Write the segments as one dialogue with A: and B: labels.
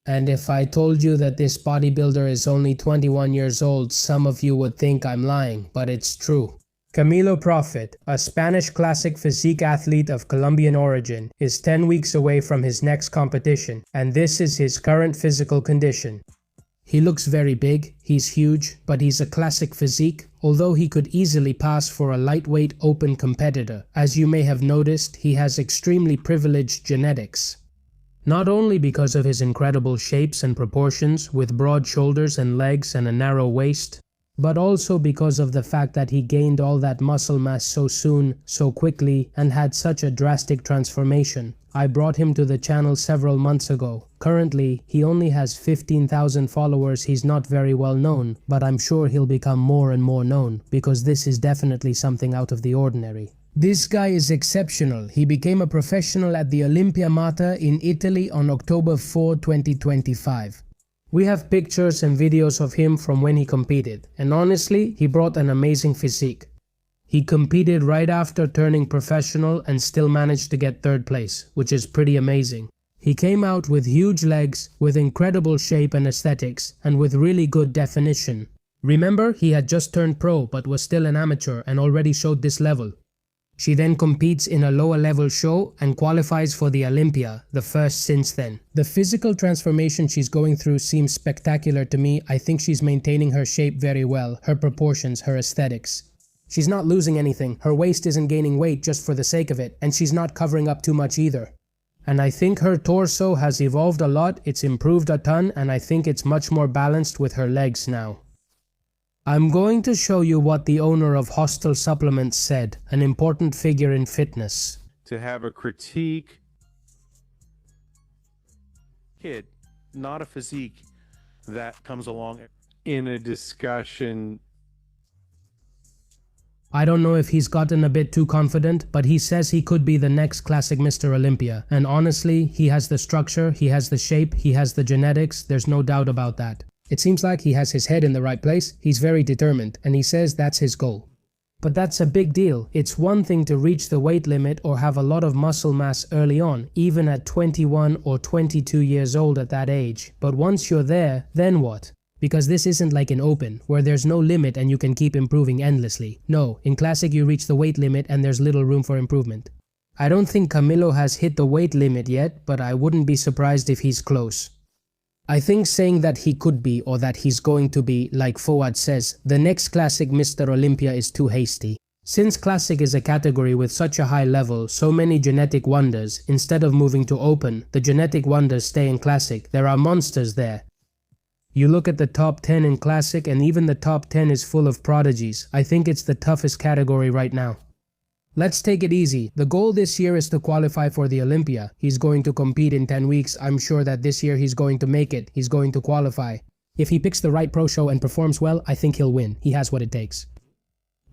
A: And if I told you that this bodybuilder is only 21 years old, some of you would think I'm lying, but it's true. Camilo Profit, a Spanish classic physique athlete of Colombian origin, is 10 weeks away from his next competition, and this is his current physical condition. He looks very big, he's huge, but he's a classic physique, although he could easily pass for a lightweight open competitor. As you may have noticed, he has extremely privileged genetics. Not only because of his incredible shapes and proportions, with broad shoulders and legs and a narrow waist, but also because of the fact that he gained all that muscle mass so soon, so quickly, and had such a drastic transformation. I brought him to the channel several months ago. Currently, he only has 15,000 followers. He's not very well known, but I'm sure he'll become more and more known, because this is definitely something out of the ordinary. This guy is exceptional. He became a professional at the Olympia in Italy on October 4, 2025. We have pictures and videos of him from when he competed, and honestly, he brought an amazing physique. He competed right after turning professional and still managed to get third place, which is pretty amazing. He came out with huge legs, with incredible shape and aesthetics, and with really good definition. Remember, he had just turned pro but was still an amateur and already showed this level. She then competes in a lower level show and qualifies for the Olympia, the first since then. The physical transformation she's going through seems spectacular to me. I think she's maintaining her shape very well, her proportions, her aesthetics. She's not losing anything, her waist isn't gaining weight just for the sake of it, and she's not covering up too much either. And I think her torso has evolved a lot, it's improved a ton, and I think it's much more balanced with her legs now. I'm going to show you what the owner of Hostel Supplements said, an important figure in fitness.
B: To have a critique, kid, not a physique, that comes along in a discussion.
A: I don't know if he's gotten a bit too confident, but he says he could be the next classic Mr. Olympia. And honestly, he has the structure, he has the shape, he has the genetics, there's no doubt about that. It seems like he has his head in the right place, he's very determined, and he says that's his goal. But that's a big deal. It's one thing to reach the weight limit or have a lot of muscle mass early on, even at 21 or 22 years old at that age. But once you're there, then what? Because this isn't like an open, where there's no limit and you can keep improving endlessly. No, in classic you reach the weight limit and there's little room for improvement. I don't think Camilo has hit the weight limit yet, but I wouldn't be surprised if he's close. I think saying that he could be or that he's going to be, like Fouad says, the next classic Mr. Olympia is too hasty. Since classic is a category with such a high level, so many genetic wonders, instead of moving to open, the genetic wonders stay in classic. There are monsters there. You look at the top 10 in classic and even the top 10 is full of prodigies. I think it's the toughest category right now. Let's take it easy. The goal this year is to qualify for the Olympia. He's going to compete in 10 weeks. I'm sure that this year he's going to make it. He's going to qualify. If he picks the right pro show and performs well, I think he'll win. He has what it takes.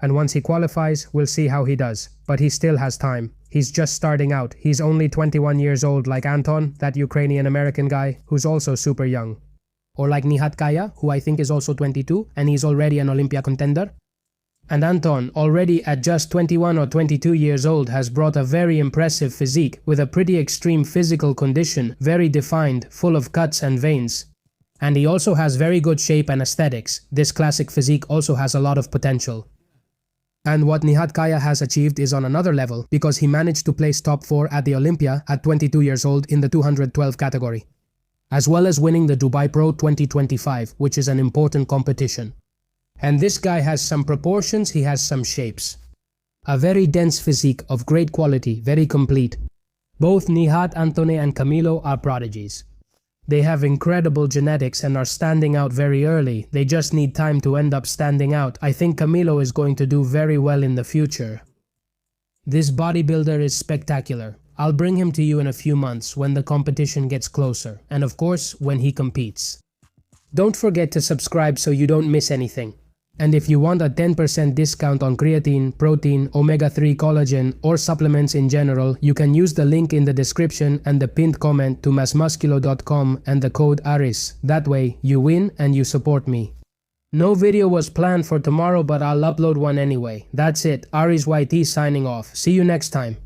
A: And once he qualifies, we'll see how he does. But he still has time. He's just starting out. He's only 21 years old like Anton, that Ukrainian-American guy, who's also super young. Or like Nihat Kaya, who I think is also 22, and he's already an Olympia contender. And Anton, already at just 21 or 22 years old, has brought a very impressive physique, with a pretty extreme physical condition, very defined, full of cuts and veins. And he also has very good shape and aesthetics. This classic physique also has a lot of potential. And what Nihat Kaya has achieved is on another level, because he managed to place top 4 at the Olympia at 22 years old in the 212 category. As well as winning the Dubai Pro 2025, which is an important competition. And this guy has some proportions, he has some shapes. A very dense physique of great quality, very complete. Both Nihat, Antone and Camilo are prodigies. They have incredible genetics and are standing out very early. They just need time to end up standing out. I think Camilo is going to do very well in the future. This bodybuilder is spectacular. I'll bring him to you in a few months when the competition gets closer, and of course when he competes. Don't forget to subscribe so you don't miss anything. And if you want a 10% discount on creatine, protein, omega-3 collagen or supplements in general, you can use the link in the description and the pinned comment to massmusculo.com and the code ARIS. That way, you win and you support me. No video was planned for tomorrow, but I'll upload one anyway. That's it, Aris YT signing off. See you next time.